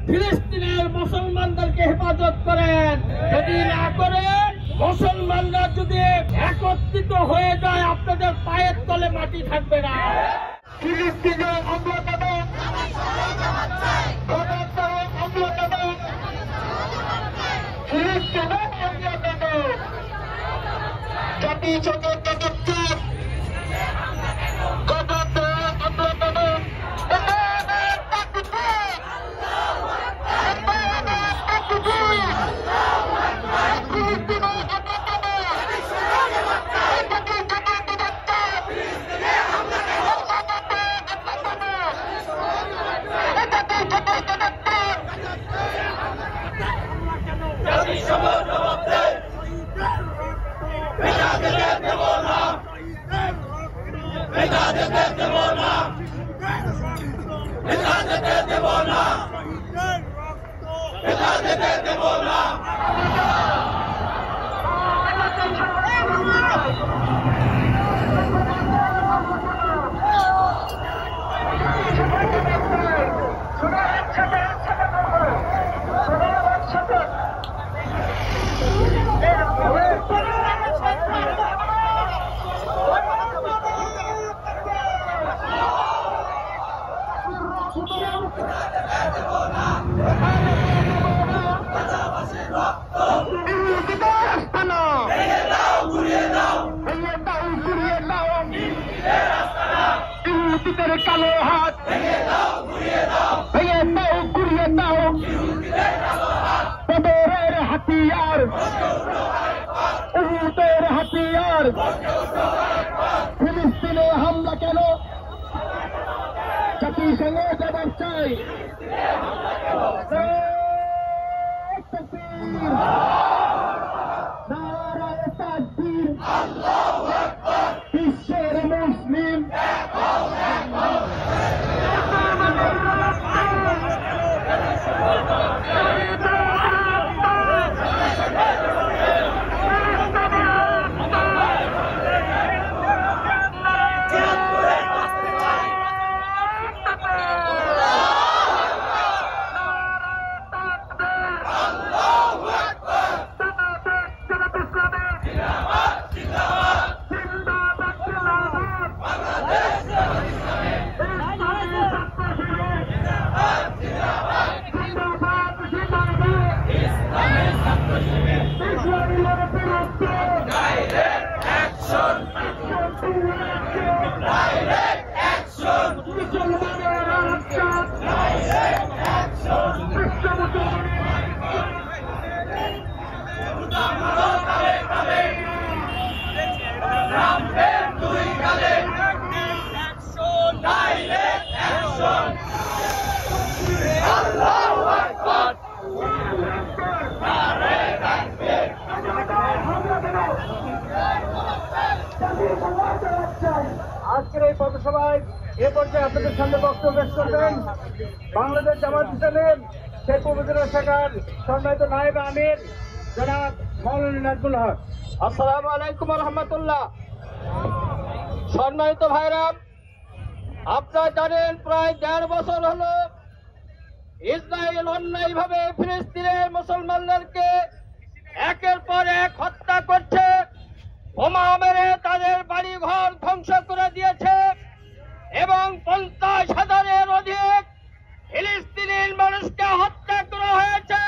ফিলিস্তিনের মুসলমানদেরকে হেফাজত করেন। যদি না করে মুসলমানরা যদি একত্রিত হয়ে যায় আপনাদের পায়ের তলে মাটি থাকবে না। ফিলিস্তিনের কালো হাত ভেঙে দাও, ঘুরিয়ে দাও বদরের হাতিয়ার, উহুদের হাতিয়ার। ফিলিস্তিনে হামলা কেন? জাতিসংঘে জবাব চাই। নারায়ে তাকবীর, বিশ্বের মুসলিম আজকের এই পথসভায় এ পর্যায়ে আপনাদের সামনে বক্তব্য পেশ করবেন বাংলাদেশ জামাত ইসলামের শেরপুর উপজেলা শাখার সম্মানিত নায়েব আমির জনাব মাওলানা নাজমুল হক। আসসালামু আলাইকুম ওয়া রাহমাতুল্লাহ। সম্মানিত ভাইরা, আপনারা জানেন প্রায় 1.5 বছর হলো ইসরায়েল অন্যায়ভাবে ফিলিস্তিনের মুসলমানদেরকে একের পর এক হত্যা করছে, বোমা মেরে তাদের বাড়ি ঘর ধ্বংস করে দিয়েছে এবং 50,000-এর অধিক ফিলিস্তিনের মানুষকে হত্যা করা হয়েছে।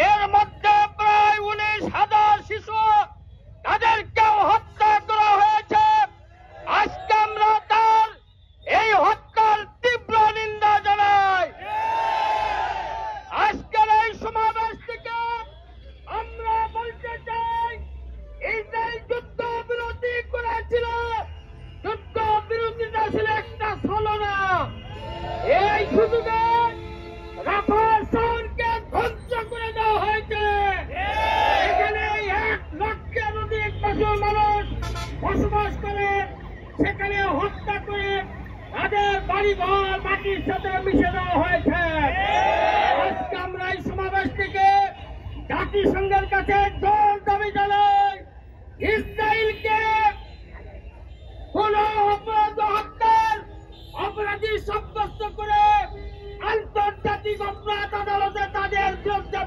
এর মধ্যে প্রায় 19,000 শিশু তাদেরকেও হত্যা করা হয়েছে। আজকে আমরা তার এই হত্যার তীব্র নিন্দা জানাই। আজকের এই সমাবেশ থেকে আমরা বলতে চাই, ইসরায়েল যুদ্ধ বিরতি করেছিল, যুদ্ধ বিরতিটা ছিল একটা ছলনা। এই সুযোগে রাফাহ শহরকে ধ্বংস করে দেওয়া হয়েছে। এখানে 1 লক্ষের অধিক মানুষ বসবাস করে, সেখানে হত্যা করে তাদের বাড়িঘর মাটির সাথে মিশে দেওয়া হয়েছে। আজকে আমরা এই সমাবেশ থেকে জাতিসংঘের কাছে জোর দাবি জানাই, ইসরায়েলকে কোন অপরাধ হত্যার অপরাধী সাব্যস্ত করে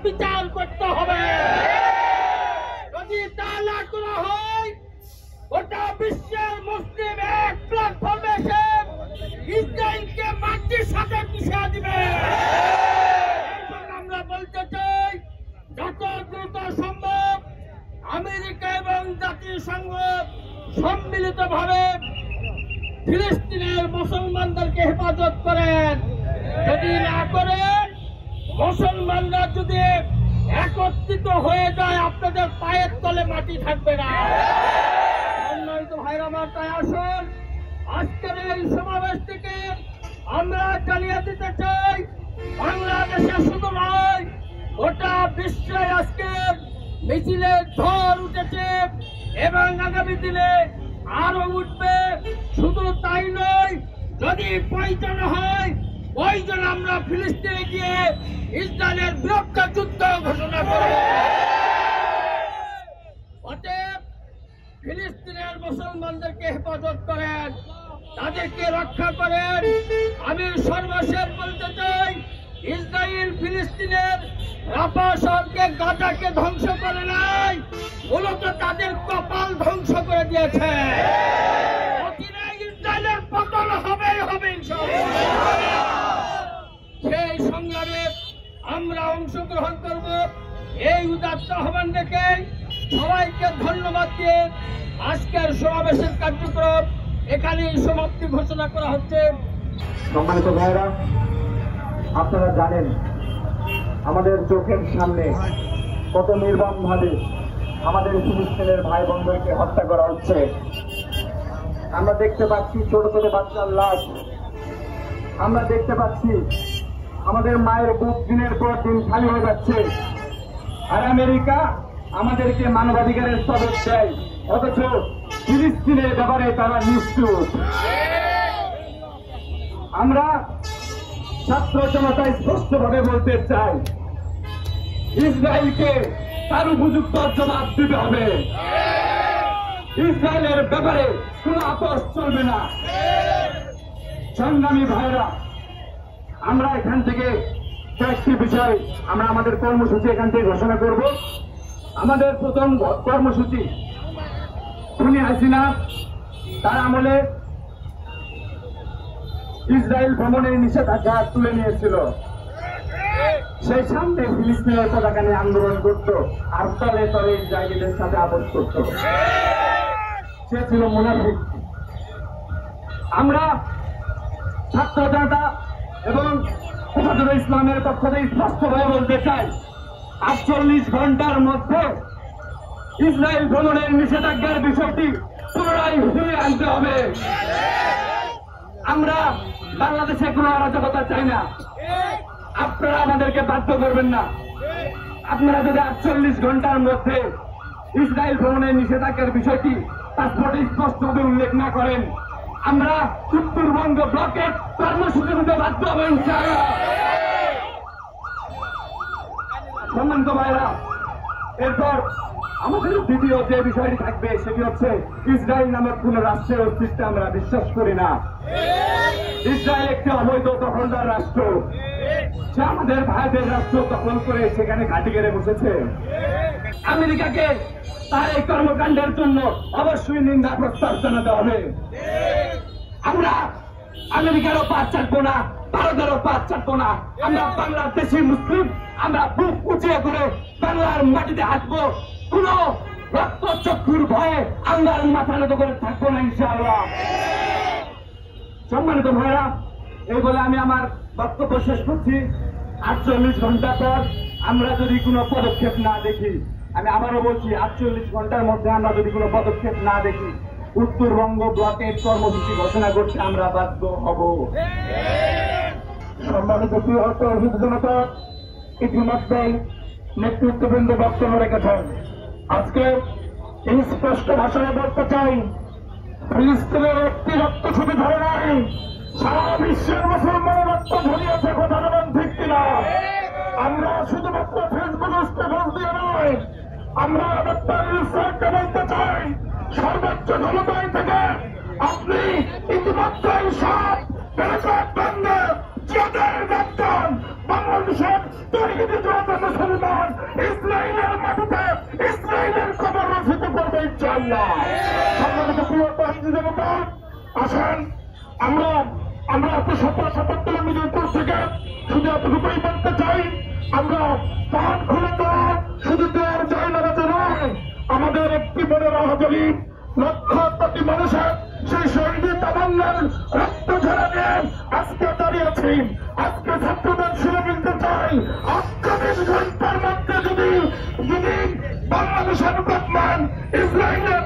বিচার করতে হবে। যদি তা না করা হয়, গোটা বিশ্বের মুসলিম এক প্ল্যাটফর্মে এসে ইসরায়েলকে মাটির সাথে মিশিয়ে দিবে। আমরা বলতে চাই, যত দ্রুত সম্ভব আমেরিকা এবং জাতিসংঘ সম্মিলিতভাবে ফিলিস্তিনের মুসলমানদেরকে হেফাজত করেন। যদি না করেন, মুসলমানরা যদি একত্রিত হয়ে যায়, আপনাদের পায়ের তলে মাটি থাকবে না। সম্মানিত ভাইরা আমার, তাই আসুন আজকের এই সমাবেশ থেকে আমরা জানিয়ে দিতে চাই, বাংলাদেশে শুধু নয়, গোটা বিশ্বে আজকে মিছিলের ঝড় উঠেছে এবং আগামী দিনে আরো উঠবে। শুধু তাই নয়, যদি প্রয়োজন হয়, প্রয়োজন আমরা ফিলিস্তিনে গিয়ে ইসরায়েলের বিরুদ্ধে যুদ্ধ ঘোষণা করব। অতএব ফিলিস্তিনের মুসলমানদেরকে হেফাজত করেন, তাদেরকে রক্ষা করেন। আমি সর্বশেষ বলতে চাই, ইসরায়েল ফিলিস্তিনের রাফা শহরকে, গাজাকে ধ্বংস করে নাই, মূলত তাদের কপাল ধ্বংস করে দিয়েছে। ইসরায়েলের পতন হবেই হবে ইনশাআল্লাহ। সেই সংগ্রামে আমরা অংশগ্রহণ করব। এই উদাত্ত আহ্বান রেখে সবাইকে ধন্যবাদ দিয়ে আজকের সমাবেশের কার্যক্রম এখানেই সমাপ্তি ঘোষণা করা হচ্ছে। সম্মানিত ভাইরা, আপনারা জানেন আমাদের চোখের সামনে কত নির্মমভাবে আমাদের ফিলিস্তিনের ভাই বোনদেরকে হত্যা করা হচ্ছে। আমরা দেখতে পাচ্ছি ছোট ছোট বাচ্চার লাশ, আমরা দেখতে পাচ্ছি আমাদের মায়ের বুক দিনের পর দিন খালি হয়ে যাচ্ছে। আর আমেরিকা আমাদেরকে মানবাধিকারের সনদ দেয়, অথচ ফিলিস্তিনের ব্যাপারে তারা নিষ্ঠুর। আমরা ছাত্র জনতায় স্পষ্টভাবে বলতে চাই, ইসরায়েলকে তার উপযুক্ত জবাব দিতে হবে। ইসরায়েলের ব্যাপারে কোন আপোষ চলবে না। সংগ্রামী ভাইরা, আমরা এখান থেকে কয়েকটি বিষয় আমরা আমাদের কর্মসূচি এখান থেকে ঘোষণা করব। আমাদের প্রথম কর্মসূচি, খুনি হাসিনা তার আমলে ইসরায়েল ভ্রমণের নিষেধাজ্ঞা তুলে নিয়েছিল। সেই সামনে ফিলিস্তিনের পতাকা নিয়ে আন্দোলন করত আর তলে তলে ইসরায়েলিদের সাথে আপোষ করত। সে ছিল মুনাফিক। আমরা ছাত্র জনতা এবং হেফাজতে ইসলামের পক্ষ থেকে স্পষ্টভাবে বলতে চাই, 48 ঘন্টার মধ্যে ইসরায়েল ভ্রমণের নিষেধাজ্ঞার বিষয়টি পুনরায় ফিরিয়ে আনতে হবে। আমরা বাংলাদেশে কোনো অরাজকতা চাই না। আপনারা আমাদেরকে বাধ্য করবেন না। আপনারা যদি 48 ঘন্টার মধ্যে ইসরায়েল ভ্রমণের নিষেধাজ্ঞার বিষয়টি পাসপোর্টে স্পষ্টভাবে উল্লেখ না করেন, আমরা উত্তরবঙ্গ ব্লকের কর্মসূচি নিতে বাধ্য হবেন। সম্মানিত ভাইরা, এরপর আমাদের দ্বিতীয় যে বিষয়টি থাকবে সেটি হচ্ছে, ইসরায়েল নামক কোন রাষ্ট্রের অস্তিত্বে আমরা বিশ্বাস করি না। ইসরায়েল একটি অবৈধ দখলদার রাষ্ট্র। সে আমাদের ভাইদের রাষ্ট্র দখল করে সেখানে ঘাঁটি গেড়ে বসেছে। আমেরিকাকে তার এই কর্মকাণ্ডের জন্য অবশ্যই নিন্দা প্রস্তাব জানাতে হবে। আমরা আমেরিকারও পাঁচ চাটবো না, ভারতেরও পাঁচ চাটবো না। আমরা বাংলাদেশি মুসলিম, আমরা বুক উঁচিয়ে করে বাংলার মাটিতে হাঁটবো। কোন রক্ত চক্ষুর ভয়ে আমরা মাথা নত করে থাকবো না ইনশাআল্লাহ। সম্মানিত ভাইরা, এই বলে আমি আমার বক্তব্য শেষ করছি। 48 ঘন্টা পর আমরা যদি কোনো পদক্ষেপ না দেখি, আমি আবারও বলছি, 48 ঘন্টার মধ্যে আমরা যদি কোনো পদক্ষেপ না দেখি, উত্তরবঙ্গ ব্লকের কর্মসূচি ঘোষণা করতে আমরা বাধ্য হব। সম্মানিত জনতা, ইতিমধ্যেই নেতৃত্ববৃন্দ বক্তব্য রেখেছেন। আজকে এই স্পষ্ট ভাষায় বলতে চাই, ফিলিস্তিনের একটি রক্ত ছবি ধরে নাই, সারা বিশ্বের মুসলমানের রক্ত ঝরিয়েছে। কথা বলেন ঠিক কিনা? আমরা শুধুমাত্র ফেসবুক স্ট্যাটাস দিয়ে নয়, আমরা ডক্টর ইউসুফকে বলতে চাই, সর্বোচ্চ ক্ষমতায় থেকে আপনি ইতিমধ্যেই সব প্যারাগ্রাফ বন্ধে যাদের বেতন বাংলাদেশের তৈরি মুসলমান আসেন আমরা আমরা এত ৭৭ কিলোমিটার দূর থেকে শুধু এতটুকুই বলতে চাই, আমরা পাহাড় খুলে দেওয়া শুধু দেওয়ার চাই না নয়, আমাদের একটি মনের আহ্বানী লক্ষ কোটি মানুষের সেই শহীদ তামান্নার রক্ত ঝরা নিয়ে আজকে দাঁড়িয়েছি। আজকে ছাত্রদের শুনে বলতে চাই, ৪৮ ঘন্টার মধ্যে যদি বাংলাদেশের বর্তমান ইসরায়েলের